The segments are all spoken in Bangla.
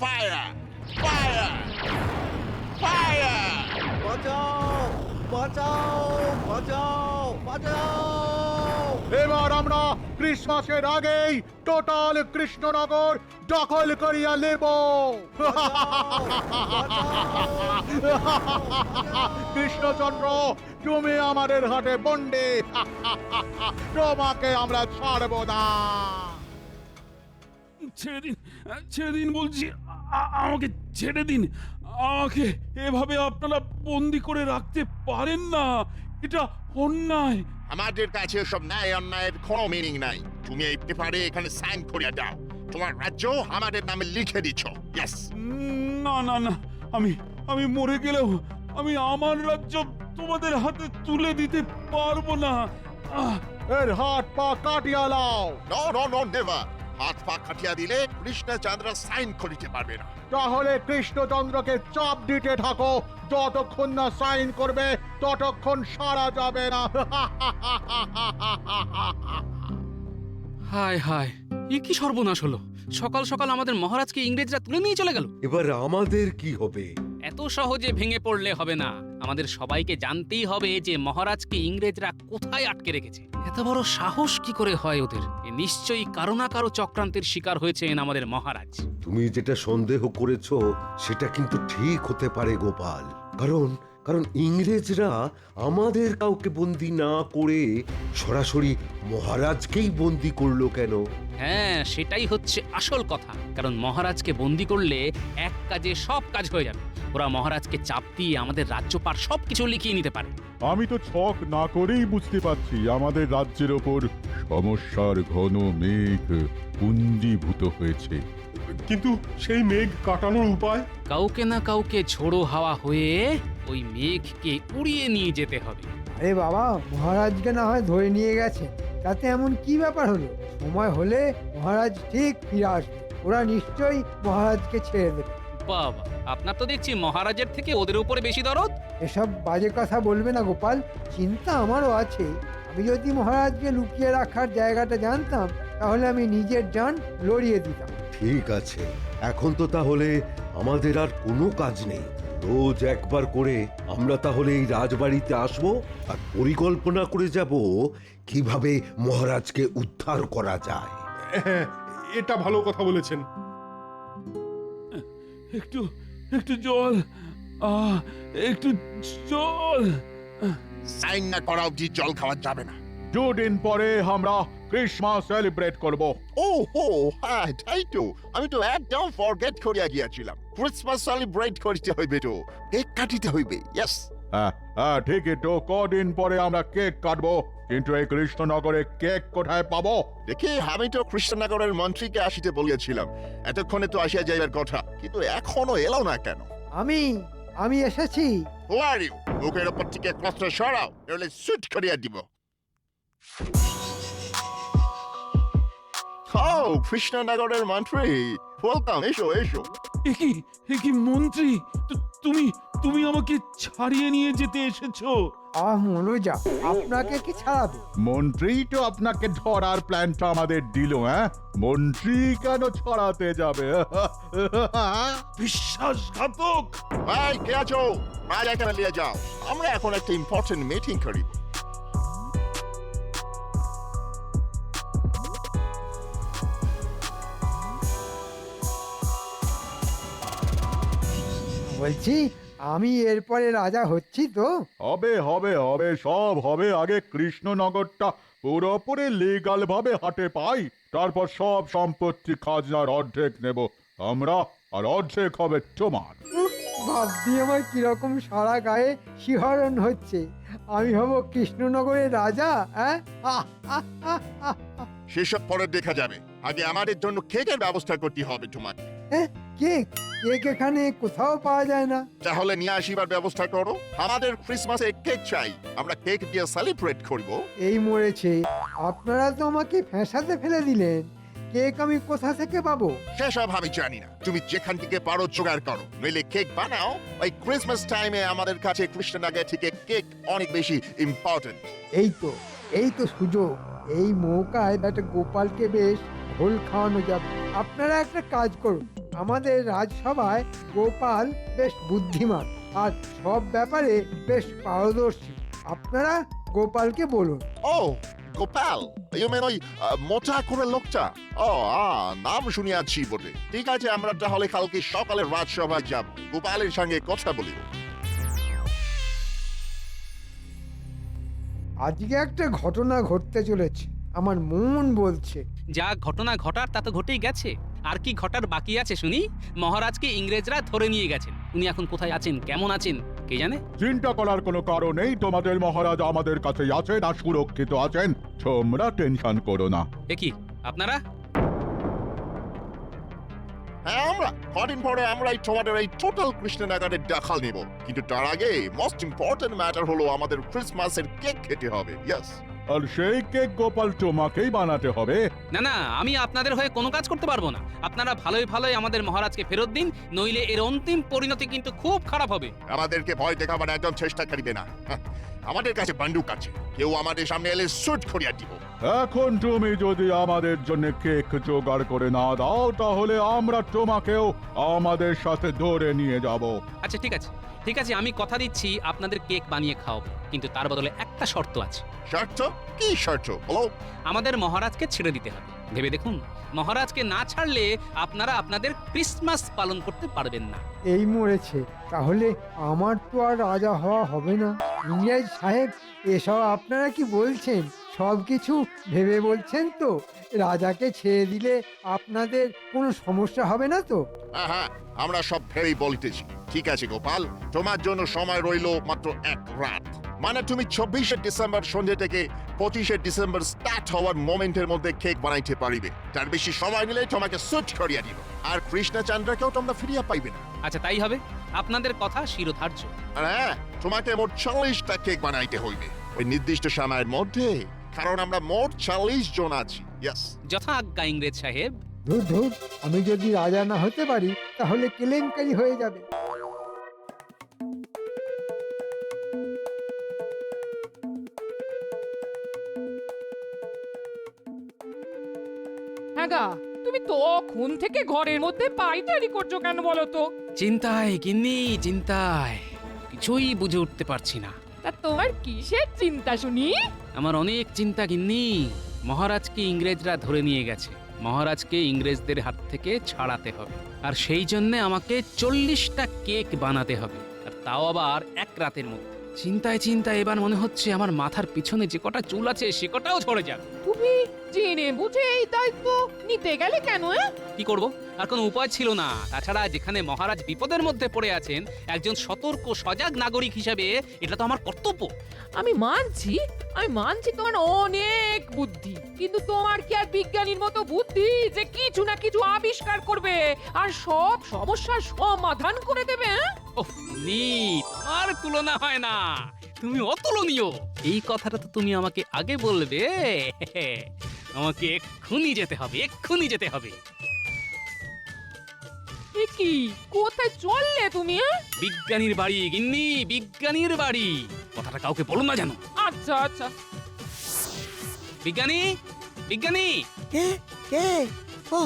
Fire fire fire! বাঁচাও বাঁচাও বাঁচাও বাঁচাও! এবার আমরা ক্রিসমাসের আগেই টোটাল কৃষ্ণনগর দখল করিয়া নেব। কৃষ্ণচন্দ্র, তুমি আমাদের হাতে বন্দি। তোমাকে আমরা ছাড়ব না। ছেড়ে দিন বলছি, আমাকে ছেড়ে দিন। আমাকে এভাবে আপনারা বন্দি করে রাখতে পারেন না, এটা অন্যায়। আমাদের কাছে সব ন্যায় অন্যায়ের কোনো মিনিং নাই। তুমি এই পেপারে এখানে সাইন করিয়া দাও। তোমার রাজ্য আমাদের নামে লিখে দিচ্ছ। ইয়েস। না না না, আমি মরে গেলেও আমি আমার রাজ্য তোমাদের হাতে তুলে দিতে পারবো না। এর হাত পা কাটিয়া লাও। No no no never. হাত পা কাটিয়া দিলে কৃষ্ণচন্দ্র সাইন করিতে পারবে না। তাহলে কৃষ্ণচন্দ্রকে চাপ দিতে থাকো, যতক্ষণ না সাইন করবে ততক্ষণ সারা যাবে না। হায় হায়, এ কি সর্বনাশ হলো! সকাল সকাল আমাদের মহারাজকে ইংরেজরা তুলে নিয়ে চলে গেল। এবার আমাদের কি হবে? এত সহজে ভেঙে পড়লে হবে না, আমাদের সবাইকে জানতেই হবে যে মহারাজকে ইংরেজরা কোথায় আটকে রেখেছে। এত বড় সাহস কি করে হয় ওদের? এ নিশ্চয়ই কারো না কারো চক্রান্তের শিকার হয়েছেন আমাদের মহারাজ। তুমি যেটা সন্দেহ করেছো সেটা কিন্তু ঠিক হতে পারে গোপাল, কারণ কারণ ইংরেজরা আমাদের কাউকে বন্দি না করে সরাসরি মহারাজকেই বন্দি করলো কেন? হ্যাঁ, সেটাই হচ্ছে আসল কথা। কারণ মহারাজকে বন্দি করলে এক কাজে সব কাজ হয়ে যাবে। ওরা মহারাজকে চাপ দিয়ে আমাদের রাজ্যপাট সবকিছু লিখিয়ে নিতে পারে। আমি তো ছক না করেই বুঝতে পারছি আমাদের রাজ্যের ওপর সমস্যার ঘন মেঘ পুঞ্জীভূত হয়েছে। কিন্তু সেই মেঘ কাটানোর উপায়? কাউকে না কাউকে ঝোড়ো হাওয়া হয়ে ওই মেঘকে উড়িয়ে নিয়ে যেতে হবে। আরে বাবা, মহারাজকে না হয় ধরে নিয়ে গেছে, তাতে এমন কি ব্যাপার হলো? সময় হলে মহারাজ ঠিক ফিরে আসবে, ওরা নিশ্চয়ই মহারাজকে ছেড়ে দেবে। বাবা, আপনার তো দেখছি মহারাজের থেকে ওদের উপরে বেশি দরদ। এসব বাজে কথা বলবে না গোপাল, চিন্তা আমারও আছে। আমি যদি মহারাজকে লুকিয়ে রাখার জায়গাটা জানতাম তাহলে আমি নিজের জান লড়িয়ে দিতাম। ঠিক আছে, এখন তো তাহলে আমাদের আর কোনো কাজ নেই। রোজ একবার করে আমরা তাহলে এই রাজবাড়িতে আসব আর পরিকল্পনা করে যাব কিভাবে মহারাজকে উদ্ধার করা যায়। হ্যাঁ, এটা ভালো কথা বলেছেন। একটু একটু জল, একটু জল। সাইন না করা অবধি জল খাওয়া যাবে না। দুদিন পরে আমরা ক্রিসমাস সেলিব্রেট করব। ও হো, হ্যাঁ তাই তো। আমি তো একদম ফরগেট করিয়া গিয়াছিলাম। ক্রিসমাস সেলিব্রেট করিতে হইবে তো, কেক কাটিতে হইবে। ইয়েস। হ্যাঁ হ্যাঁ, ঠিকই তো। কদিন পরে আমরা কেক কাটবো, কিন্তু এই কৃষ্ণনগরে কেক কোথায় পাবো? দেখি, আমি তো কৃষ্ণনগরের মন্ত্রীকে আসিতে বলিয়াছিলাম। এতক্ষণে তো আসিয়া যাইবার কথা, কিন্তু এখনো এলো না কেন? আমি এসেছি। Who are you? মুখের ওপর থেকে বস্ত্র সরাও, নইলে শুট করিয়া দিব। কৃষ্ণনগরের মন্ত্রী, ওয়েলকাম। এসো এসো। একি মন্ত্রী, তুমি আমাকে ছাড়িয়ে নিয়ে যেতে এসেছো? মনোজা, আপনাকে কি ছাড়াবে? মন্ত্রী তো আপনাকে ধরার প্ল্যানটা আমাদের দিল। হ্যাঁ, মন্ত্রী কেন ছড়াতে যাবে? বিশ্বাসঘাতক! ভাই, কে আছো? রাজাকে নিয়ে যাও, আমরা এখন একটা ইম্পর্টেন্ট মিটিং করি। বলছি, আমি এরপরে রাজা হচ্ছি তো? হবে হবে হবে, সব হবে। আগে কৃষ্ণনগরটা পুরোপুরি লিগাল ভাবে হাতে পাই, তারপর সব সম্পত্তি খাজনার অর্ধেক নেব আমরা, আর অর্ধেক হবে তোমার। ভাবছি আমার কিরকম সারা গায়ে শিহরণ হচ্ছে। আমি হব কৃষ্ণনগরের রাজা। হ্যাঁ, সেসব পরে দেখা যাবে। আগে আমাদের জন্য কেকের ব্যবস্থা করতে হবে তোমাকে। কেক? কেক এখানে কোথাও পাওয়া যায় না। তাহলে নিয়ে আসিবার ব্যবস্থা করো। আমাদের ক্রিসমাসে কেক চাই, আমরা কেক দিয়ে সেলিব্রেট করব। এই মরেছে, আপনারা তো আমাকে ফ্যাঁসাতে ফেলে দিলেন। কেক আমি কোথা থেকে পাবো? সেসব আমি জানি না, তুমি যেখান থেকে পারো জোগাড় করো, নইলে কেক বানাও। ওই ক্রিসমাস টাইমে আমাদের কাছে কৃষ্ণনগর থেকে কেক অনেক বেশি ইম্পর্টেন্ট। এই তো সুযোগ। এই মৌকায় একটা গোপালকে বেশ ঘোল খাওয়ানো যাবে। আপনারা একটা কাজ করুন, আমাদের রাজসভায় গোপাল বেশ বুদ্ধিমান আর সব ব্যাপারে বেশ পারদর্শী। আপনারা গোপালকে বলুন। ও গোপাল, ইউ মেন ওই মোটা করে লোকটা? ও নাম শুনিয়াছি বটে। ঠিক আছে, আমরা তাহলে কালকে সকালে রাজসভায় যাব, গোপালের সঙ্গে কথা বলিব। আজকে একটা ঘটনা ঘটতে চলেছে, আমার মন বলছে। যা ঘটনা ঘটার তা তো ঘটেই গেছে, আর কি ঘটার বাকি আছে শুনি? মহারাজকে ইংরেজরা ধরে নিয়ে গেছেন, উনি এখন কোথায় আছেন, কেমন আছেন কে জানে। চিন্তা করার কোনো কারণ নেই, তোমাদের মহারাজ আমাদের কাছেই আছেন আর সুরক্ষিত আছেন, তোমরা টেনশন করো না। এ কি আপনারা? হ্যাঁ, আমরা কদিন পরে আমরা তোমাদের এই টোটাল কৃষ্ণনগরের দেখাল নিব, কিন্তু তার আগে মোস্ট ইম্পর্টেন্ট ম্যাটার হলো আমাদের ক্রিসমাসের কেক খেতে হবে। ইয়েস। আর সেই কেক গোপাল তোমাকেই বানাতে হবে। না না, আমি আপনাদের হয়ে কোনো কাজ করতে পারবো না। আপনারা ভালোই ভালোই আমাদের মহারাজকে ফেরত দিন, নইলে এর অন্তিম পরিণতি কিন্তু খুব খারাপ হবে। আমাদেরকে ভয় দেখাবার একদম চেষ্টা করিবে না। হ্যাঁ, আমাদের কাছে বন্দুক আছে, কেউ আমাদের সামনে এলে শুট করিয়া দিব। এখন তুমি যদি আমাদের জন্য কেক জোগাড় করে না দাও, তাহলে আমরা তোমাকেও আমাদের সাথে ধরে নিয়ে যাব। আচ্ছা ঠিক আছে, ঠিক আছে, আমি কথা দিচ্ছি আপনাদের কেক বানিয়ে খাওয়াবো, কিন্তু তার বদলে একটা শর্ত আছে। শর্ত? কি শর্ত বলো? আমাদের মহারাজকে ছেড়ে দিতে হবে। ভেবে দেখুন, মহারাজকে না ছাড়লে আপনারা আপনাদের ক্রিসমাস পালন করতে পারবেন না। এই মরেছে, তাহলে আমার তো আর রাজা হওয়া হবে না। ইংরেজ সাহেব, এসব আপনারা কি বলছেন? সব কিছু ভেবে বলছেন তো? রাজাকে ছেড়ে দিলে আপনাদের কোনো সমস্যা হবে না তো? হ্যাঁ, আমরা সব ভেবেই বলিতেছি। ঠিক আছে গোপাল, তোমার জন্য সময় রইল মাত্র এক রাত। মানে তুমি 24শে ডিসেম্বর সন্ধ্যে থেকে 25শে ডিসেম্বর স্টার্ট হওয়ার মোমেন্টের মধ্যে কেক বানাইতে পারিবে। তার বেশি সময় নিলে তোমাকে সুট করিয়া দিব, আর কৃষ্ণচন্দ্রকেও তোমরা ফিরিয়া পাইবে না। আচ্ছা তাই হবে, আপনাদের কথা শিরোধার্য। আর হ্যাঁ, তোমাকে মোট 40টা কেক বানাইতে হইবে ওই নির্দিষ্ট সময়ের মধ্যে, কারণ আমরা মোট 40 জন আছি। ইয়েস। যথা আজ্ঞা ইংরেজ সাহেব। ধুর ধুর, আমি যদি রাজা না হতে পারি তাহলে কেলেঙ্কারি হয়ে যাবে। হ্যাঁ গা, তুমি তখন থেকে ঘরের মধ্যে পাইচারি করছো কেন বলো তো? চিন্তায় গিন্নি, চিন্তায় কিছুই বুঝে উঠতে পারছি না। তা তোমার কিসের চিন্তা শুনি? আমার অনেক চিন্তা গিন্নি। মহারাজকে ইংরেজরা ধরে নিয়ে গেছে, মহারাজকে ইংরেজদের হাত থেকে ছাড়াতে হবে, আর সেই জন্য আমাকে 40টা কেক বানাতে হবে, আর তাও আবার এক রাতের মধ্যে। চিন্তায় চিন্তায় এবার মনে হচ্ছে আমার মাথার পিছনে যে কটা চুল আছে সে কটাও ঝরে যাবে। তুমি জেনে বুঝে এই দায়িত্ব নিতে গেলে কেন? কি করব, আর কোনো উপায় ছিল না। তাছাড়া যেখানে মহারাজ বিপদের মধ্যে পড়ে আছেন, একজন সতর্ক সজাগ নাগরিক হিসেবে এটা তো আমার কর্তব্য। আমি মানছি তোমার অনেক বুদ্ধি, কিন্তু তোমার কি আর বিজ্ঞানীর মতো বুদ্ধি যে কিছু না কিছু আবিষ্কার করবে আর সব সমস্যার সমাধান করে দেবে? ওহ নি, তোমার তুলনা হয় না, তুমি অতুলনীয়। এই কথাটা তো তুমি আমাকে আগে বলবে। আমাকে এক্ষুনি যেতে হবে, এক্ষুনি যেতে হবে। এ কি, কোথায় চললে তুমি? বিজ্ঞানীর বাড়ি গিন্নি, বিজ্ঞানীর বাড়ি। কথাটা কাউকে বলো না জানো। আচ্ছা আচ্ছা। বিজ্ঞানী, বিজ্ঞানী। কে কে? ও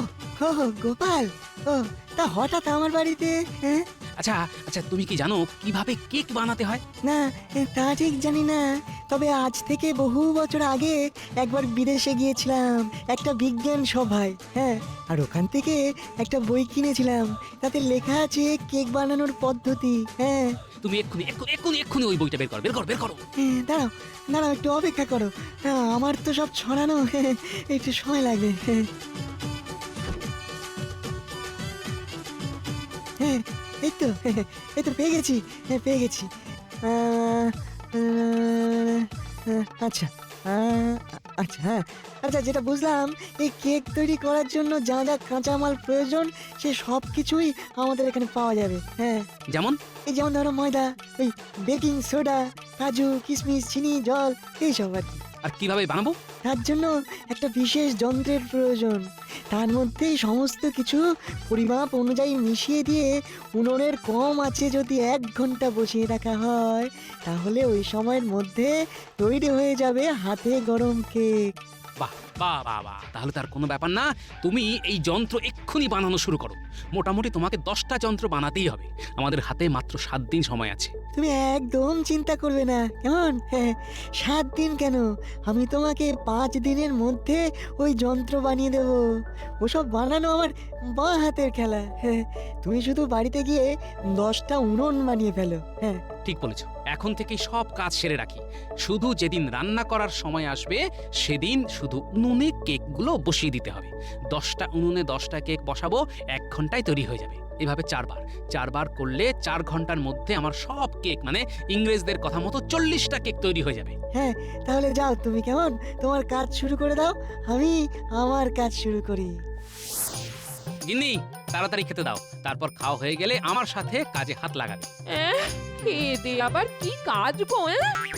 ও গোপাল, ও তা হঠাৎ আমার বাড়িতে? হ্যাঁ, আচ্ছা আচ্ছা, তুমি কি জানো কিভাবে কেক বানাতে হয়? না তা ঠিক জানি না, তবে আজ থেকে বহু বছর আগে একবার বিদেশে গিয়েছিলাম একটা বিজ্ঞান সভায়। হ্যাঁ, আর ওখান থেকে একটা বই কিনেছিলাম, তাতে লেখা আছে কেক বানানোর পদ্ধতি। হ্যাঁ, তুমি এক্ষুনি এক্ষুনি এক্ষুনি এক্ষুনি ওই বইটা বের করো, বের করো, বের করো। হ্যাঁ, দাঁড়াও দাঁড়াও, একটু অপেক্ষা করো। হ্যাঁ, আমার তো সব ছড়ানো, একটু সময় লাগবে। হ্যাঁ, এই তো পেয়ে গেছি, পেয়ে গেছি। আচ্ছা আচ্ছা, হ্যাঁ আচ্ছা, যেটা বুঝলাম, এই কেক তৈরি করার জন্য যা যা কাঁচামাল প্রয়োজন সে সব কিছুই আমাদের এখানে পাওয়া যাবে। হ্যাঁ, যেমন যেমন ধরো ময়দা, ওই বেকিং সোডা, কাজু, কিশমিশ, চিনি, জল, এইসব আর কি। আর কিভাবে বানাবো? তার জন্য একটা বিশেষ যন্ত্রের প্রয়োজন। তার মধ্যেই সমস্ত কিছু পরিমাপ অনুযায়ী মিশিয়ে দিয়ে উনুনের কম আছে যদি 1 ঘন্টা বসিয়ে রাখা হয়, তাহলে ওই সময়ের মধ্যে তৈরি হয়ে যাবে হাতে গরম কেক। বাহ, বাহ বাহ বাহ, তাহলে তার কোনো ব্যাপার না। তুমি এই যন্ত্র এক্ষুনি বানানো শুরু করো। মোটামুটি তোমাকে 10টা যন্ত্র বানাতেই হবে। আমাদের হাতে মাত্র 7 দিন সময় আছে। তুমি একদম চিন্তা করবে না কেমন? হ্যাঁ, 7 দিন কেন, আমি তোমাকে 5 দিনের মধ্যে ওই যন্ত্র বানিয়ে দেব। ওসব বানানো আমার বাঁ হাতের খেলা। হ্যাঁ, তুমি শুধু বাড়িতে গিয়ে 10টা উনুন বানিয়ে ফেলো। হ্যাঁ, ঠিক বলেছো, এখন থেকেই সব কাজ সেরে রাখি। শুধু যেদিন রান্না করার সময় আসবে সেদিন শুধু উনুনে কেকগুলো বসিয়ে দিতে হবে। 10টা উনুনে 10টা কেক বসাবো, 1 ঘন্টায় তৈরি হয়ে যাবে। এভাবে 4বার করলে 4 ঘন্টার মধ্যে আমার সব কেক, মানে ইংরেজদের কথা মতো 40টা কেক তৈরি হয়ে যাবে। হ্যাঁ, তাহলে যাও তুমি কেমন, তোমার কাজ শুরু করে দাও, আমি আমার কাজ শুরু করি। গিন্নি, তাড়াতাড়ি খেতে দাও। তারপর খাওয়া হয়ে গেলে আমার সাথে কাজে হাত লাগাবে। খেয়ে দে আবার কি কাজ গো?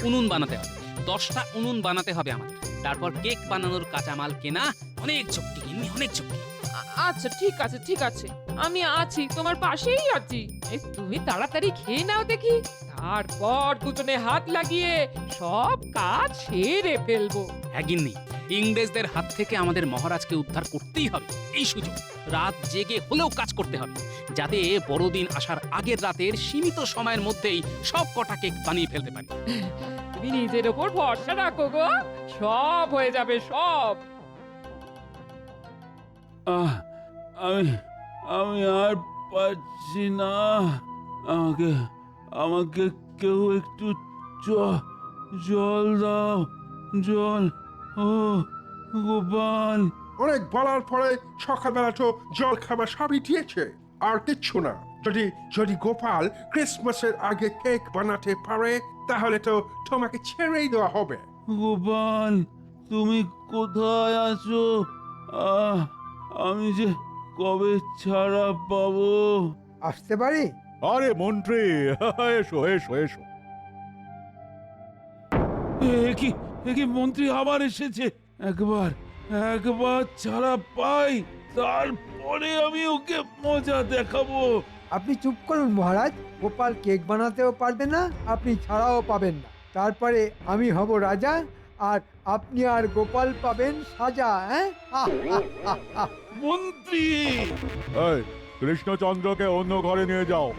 উনুন বানাতে হবে, 10টা উনুন বানাতে হবে আমাদের। তারপর কেক বানানোর কাঁচামাল কেনা, অনেক চুক্তি গিন্নি, অনেক চুক্তি। আচ্ছা ঠিক আছে ঠিক আছে, আমি আছি, তোমার পাশেই আছি। এই তুমি তাড়াতাড়ি খেয়ে নাও দেখি, তারপর দুজনে হাত লাগিয়ে সব কাজ সেরে ফেলবো। হ্যাঁ গিন্নি, ইংরেজদের হাত থেকে আমাদের মহারাজকে উদ্ধার করতেই হবে। এই সুযোগ রাত জেগে হলেও কাজ করতে হবে, যাতে বড়দিন আসার আগের রাতের সীমিত সময়ের মধ্যেই সব কটা কেক বানিয়ে ফেলতে পারি। তুমি নিজের ওপর ভরসা রাখো গো, সব হয়ে যাবে সব। আমি আমি আর পারছি না। আমাকে আমাকে কেউ একটু জল দাও, জল। ও গোপাল, অনেক বলার পরে সকালবেলা তো জল খাবার সবই দিয়েছে, আর কিচ্ছু না। যদি যদি গোপাল ক্রিসমাসের আগে কেক বানাতে পারে, তাহলে তো তোমাকে ছেড়েই দেওয়া হবে। গোপাল, তুমি কোথায় আছো? আমি যে কবে ছাড়া পাবো? আসতে পারি? আরে মন্ত্রী, এসো এসো এসো। এ কি মন্ত্রী আবার এসেছে? একবার ছাড়া পাই, তারপরে আমি ওকে মজা দেখাবো। আপনি চুপ করুন মহারাজ। গোপাল কেক বানাতেও পারবে না, আপনি ছাড়াও পাবেন না। তারপরে আমি হব রাজা, আর আপনি আর গোপাল পাবেন সাজা। হ্যাঁ, মন্ত্রী, এই কৃষ্ণচন্দ্রকে অন্য ঘরে নিয়ে যাও।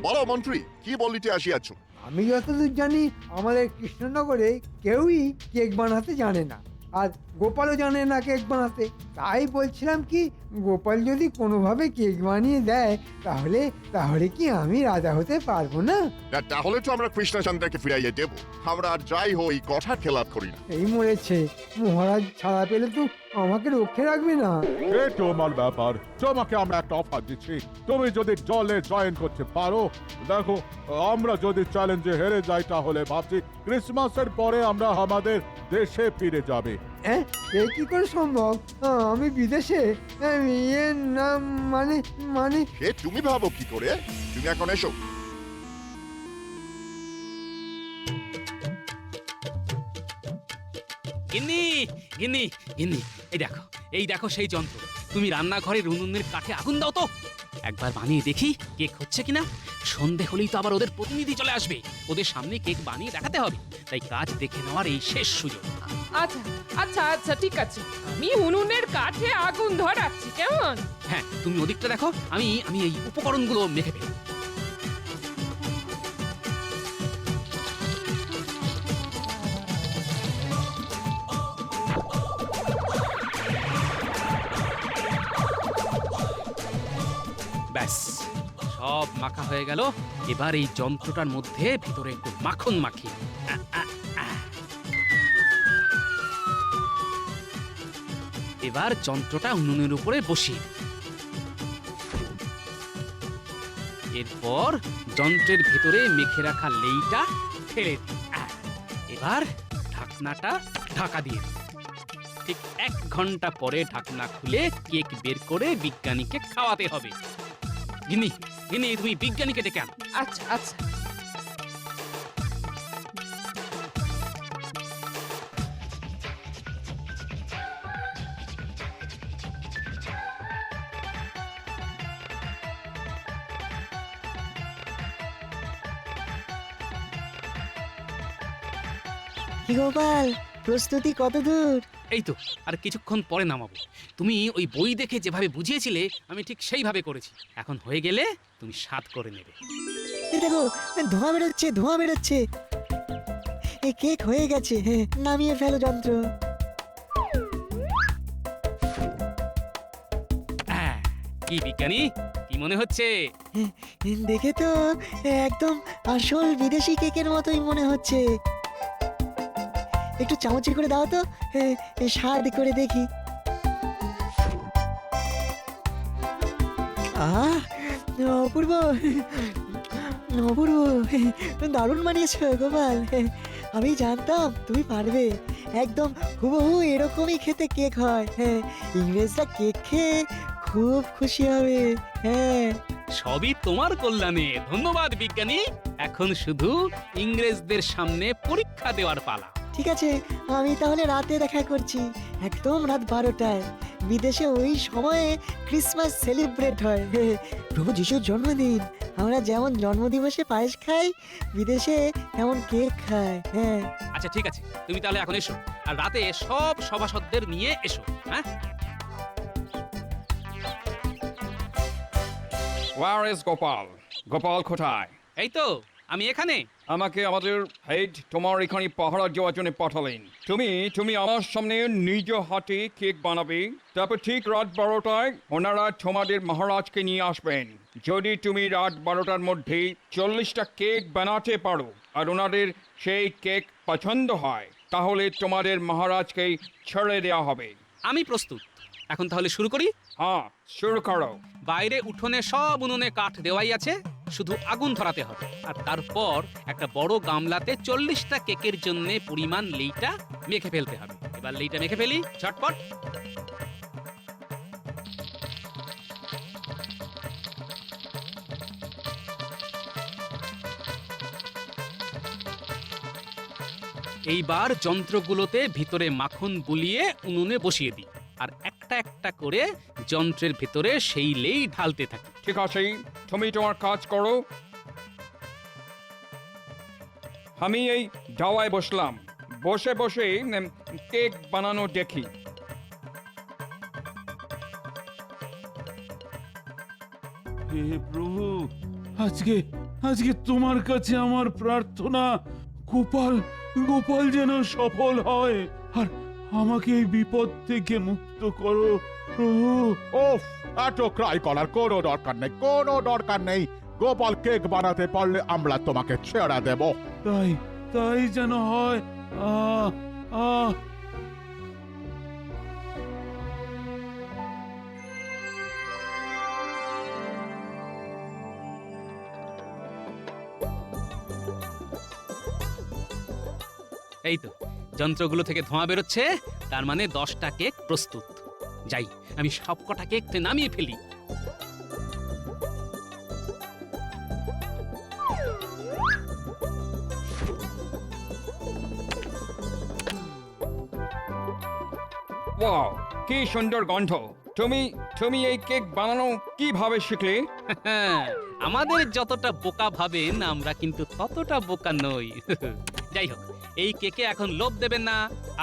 বলো মন্ত্রী, কি বলিতে আসিয়াছ? আমি যতদূর জানি আমাদের কৃষ্ণনগরে কেউই কেক বানাতে জানে না, আর গোপালও জানে না কেক বানাতে। তাই বলছিলাম কি, গোপাল যদি কোনোভাবে কেক বানিয়ে দেয়, তাহলে তাহলে কি আমি রাজা হতে পারবো না? তাহলে তো আমরা কৃষ্ণচন্দ্রকে ফিরাইয়ে দেব। আমরা আর যাই হই কথা খেলাপ করি না। এই মরেছে, মহারাজ ছাড়া পেলে তো আমাকে রক্ষে রাখবে না। এ তোমার ব্যাপার, তোমাকে আমরা একটা অফার দিচ্ছি। তুমি যদি দলে জয়েন করতে পারো, দেখো আমরা যদি চ্যালেঞ্জে হেরে যাই, তাহলে ভাবছি ক্রিসমাসের পরে আমরা আমাদের দেশে ফিরে যাবে। হ্যাঁ, এ কি করে সম্ভব? আমি বিদেশে, ইয়ে না, মানে মানে সে তুমি ভাবো কি করে? তুমি এখন এসো। গিন্নি গিন্নি গিন্নি, এই দেখো সেই যন্ত্র। তুমি রান্নাঘরের উনুনের কাঠে আগুন দাও তো, একবার বানিয়ে দেখি কেক হচ্ছে কিনা। সন্ধে হলেই তো আবার ওদের প্রতিনিধি চলে আসবে, ওদের সামনে কেক বানিয়ে দেখাতে হবে। তাই কাজ দেখে নেওয়ার এই শেষ সুযোগ। আচ্ছা আচ্ছা আচ্ছা ঠিক আছে, আমি উনুনের কাঠে আগুন ধরাচ্ছি কেমন? হ্যাঁ, তুমি ওদিকটা দেখো, আমি এই উপকরণগুলো মেখে ফেলি। ব্যাস, সব মাখা হয়ে গেল। এবার এই যন্ত্রটার মধ্যে ভিতরে একটু মাখন মাখি। এবার যন্ত্রটা উনুনের উপরে বসিয়ে দিই। এরপর যন্ত্রের ভিতরে মেখে রাখা লেইটা ফেলে দিই। এবার ঢাকনাটা ঢাকা দিয়ে দিই। ঠিক 1 ঘন্টা পরে ঢাকনা খুলে কেক বের করে বিজ্ঞানীকে খাওয়াতে হবে। গিন্নি গিন্নি, তুমি বিজ্ঞানীকে ডেকে আনো। আচ্ছা আচ্ছা। কি গোপাল, প্রস্তুতি কত দূর? এই তো আর কিছুক্ষণ পরে নামাবো। তুমি ওই বই দেখে যেভাবে বুঝিয়েছিলে আমি ঠিক সেইভাবে করেছি। এখন হয়ে গেলে তুমি স্বাদ করে নেবে। এই দেখো, ধোঁয়া বেরোচ্ছে, ধোঁয়া বেরোচ্ছে। এই কেক হয়ে গেছে, হ্যাঁ, নামিয়ে ফেলো যন্ত্র। কি বিজ্ঞানী, কি মনে হচ্ছে? দেখে তো একদম আসল বিদেশি কেকের মতোই মনে হচ্ছে। একটু চামচে করে দাও তো, স্বাদ করে দেখি। আহ, অপূর্ব, অপূর্ব, দারুণ বানিয়েছো গোপাল। আমি জানতাম তুমি পারবে। একদম হুবহু এরকমই খেতে কেক হয়। হ্যাঁ, ইংরেজরা কেক খেয়ে খুব খুশি হবে। হ্যাঁ, সবই তোমার কল্যাণে। ধন্যবাদ বিজ্ঞানী। এখন শুধু ইংরেজদের সামনে পরীক্ষা দেওয়ার পালা। ঠিক আছে, আমি তাহলে রাতে দেখা করছি, একদম রাত 12টায়। বিদেশে ওই সময়ে ক্রিসমাস সেলিব্রেট হয়। প্রভু যিশুর জন্মদিন। আমরা যেমন জন্মদিবসে পায়েস খাই, বিদেশে তেমন কেক খায়। হ্যাঁ, আচ্ছা ঠিক আছে, তুমি তাহলে এখন এসো, আর রাতে সব সভাসদদের নিয়ে এসো। হ্যাঁ, Where is গোপাল? গোপাল কোথায়? এই তো আমি এখানে। আমাকে আমাদের হেড তোমার এখানে পাহারা দেওয়ার জন্য পাঠালেন। তুমি আমার সামনে নিজ হাতে কেক বানাবে, তারপর ঠিক রাত 12টায় ওনারা তোমাদের মহারাজকে নিয়ে আসবেন। যদি তুমি রাত 12টার মধ্যে 40টা কেক বানাতে পারো আর ওনাদের সেই কেক পছন্দ হয়, তাহলে তোমাদের মহারাজকে ছেড়ে দেওয়া হবে। আমি প্রস্তুত। এখন তাহলে শুরু করি। হ্যাঁ, শুরু করো। বাইরে উঠোনে সব উনুনে কাঠ দেওয়াই আছে, শুধু আগুন ধরাতে হবে। আর তারপর একটা বড় গামলাতে 40টা কেকের জন্য পরিমাণ লেইটা মেখে ফেলতে হবে। এবার লেইটা মেখে ফেলি ঝটপট। এইবার যন্ত্রগুলোতে ভিতরে মাখন বুলিয়ে উনুনে বসিয়ে দিই, আর একটা একটা করে যন্ত্রের ভিতরে সেই লেই ঢালতে থাকি। ঠিক আছে, তুমি তোমার কাজ করো। আমি এই দাওয়ায় বসলাম, বসে বসে কেক বানানো দেখি। হে প্রভু, আজকে আজকে তোমার কাছে আমার প্রার্থনা, গোপাল গোপাল যেন সফল হয়, আর আমাকে এই বিপদ থেকে মুক্ত করো প্রভু। ওফ, এত ক্রাই করার কোনো দরকার নেই, কোনো দরকার নেই। গোপাল কেক বানাতে পারলে আমরা তোমাকে ছেড়ে দেব। তাই তাই যেন হয়। আহ আহ এই তো যন্ত্রগুলো থেকে ধোঁয়া বেরোচ্ছে, তার মানে 10টা কেক প্রস্তুত। যাই, আমি সবকটা কেক নামিয়ে ফেলি। ওয়াও, কি সুন্দর গন্ধ। তুমি এই কেক বানানো কিভাবে শিখলে? আমাদের যতটা বোকা ভাবেন আমরা কিন্তু ততটা বোকা নই। যাই হোক, এই কেকে এখন লোভ দেবেন না।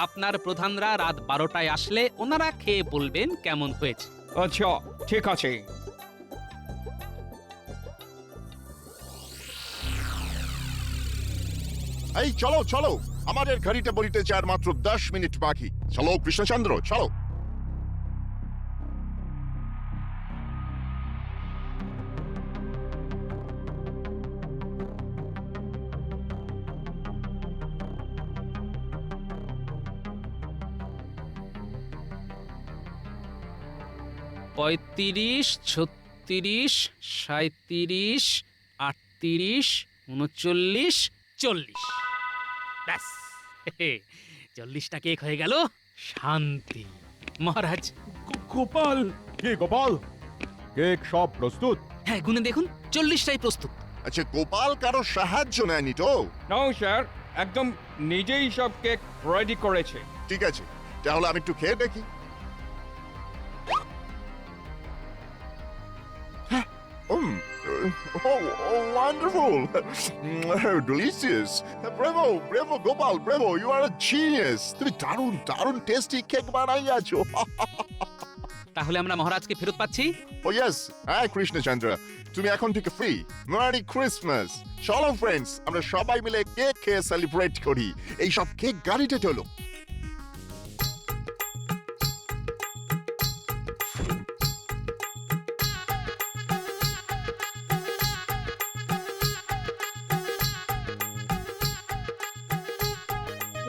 আপনার প্রধানরা রাত 12টায় আসলে ওনারা খেয়ে বলবেন কেমন হয়েছে। আচ্ছা ঠিক আছে। এই চলো চলো, আমাদের ঘড়িতে বলিতে চার মাত্র 10 মিনিট বাকি। চলো কৃষ্ণচন্দ্র, চলো। পঁয়ত্রিশ, 36, 37, 38, 39, 40। ব্যাস, 40টা কেক হয়ে গেল। শান্তি। মহারাজ। গোপাল, কি গোপাল, কেক সব প্রস্তুত? হ্যাঁ, গুনে দেখুন, 40টাই প্রস্তুত। আচ্ছা, গোপাল কারো সাহায্য নেয়নি তো? নো স্যার, একদম নিজেই সব কেক রেডি করেছে। ঠিক আছে, তাহলে আমি একটু খেয়ে দেখি। Oh, wonderful. Delicious. Bravo, bravo, Gopal, bravo. You are a genius. তুমি দারুণ দারুণ টেস্টি কেক বানাইয়াছো। তাহলে আমরা মহারাজকে ফেরত পাচ্ছি? Oh yes, হ্যাঁ কৃষ্ণচন্দ্র, তুমি এখন থেকে ফ্রি। Merry Christmas. চলো ফ্রেন্ডস, আমরা সবাই মিলে কেক খেয়ে সেলিব্রেট করি। এই সব কেক গাড়িতে চলো।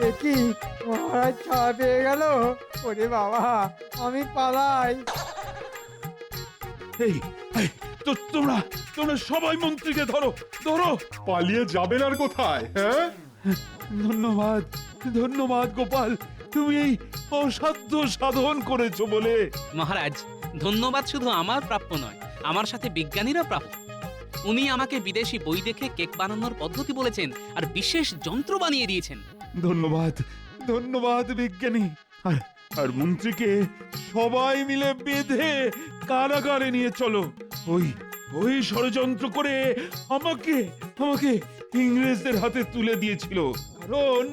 এ কি মহারাজ ছাড়া পেয়ে গেল? ওরে বাবা, আমি পালাই। এই এই, তো তোমরা তোমরা সবাই মন্ত্রীকে ধরো ধরো। পালিয়ে যাবেন আর কোথায়? হ্যাঁ, ধন্যবাদ ধন্যবাদ গোপাল, তুমি এই অসাধ্য সাধন করেছো বলে। মহারাজ, ধন্যবাদ শুধু আমার প্রাপ্য নয়, আমার সাথে বিজ্ঞানীরা প্রাপ্য। উনি আমাকে বিদেশি বই দেখে কেক বানানোর পদ্ধতি বলেছেন আর বিশেষ যন্ত্র বানিয়ে দিয়েছেন। ধন্যবাদ ধন্যবাদ বিজ্ঞানী। আর আর মন্ত্রীকে সবাই মিলে বেঁধে কারাগারে নিয়ে চলো। ওই ওই ষড়যন্ত্র করে আমাকে আমাকে ইংরেজদের হাতে তুলে দিয়েছিল, কারণ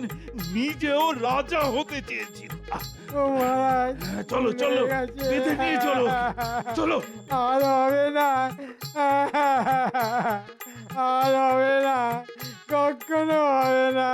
নিজেও রাজা হতে চেয়েছিল। ও মহারাজ, চলো চলো, ভুলে গেছে। বেঁধে নিয়ে চলো চলো। আর হবে না, আর হবে না, কখনো হবে না।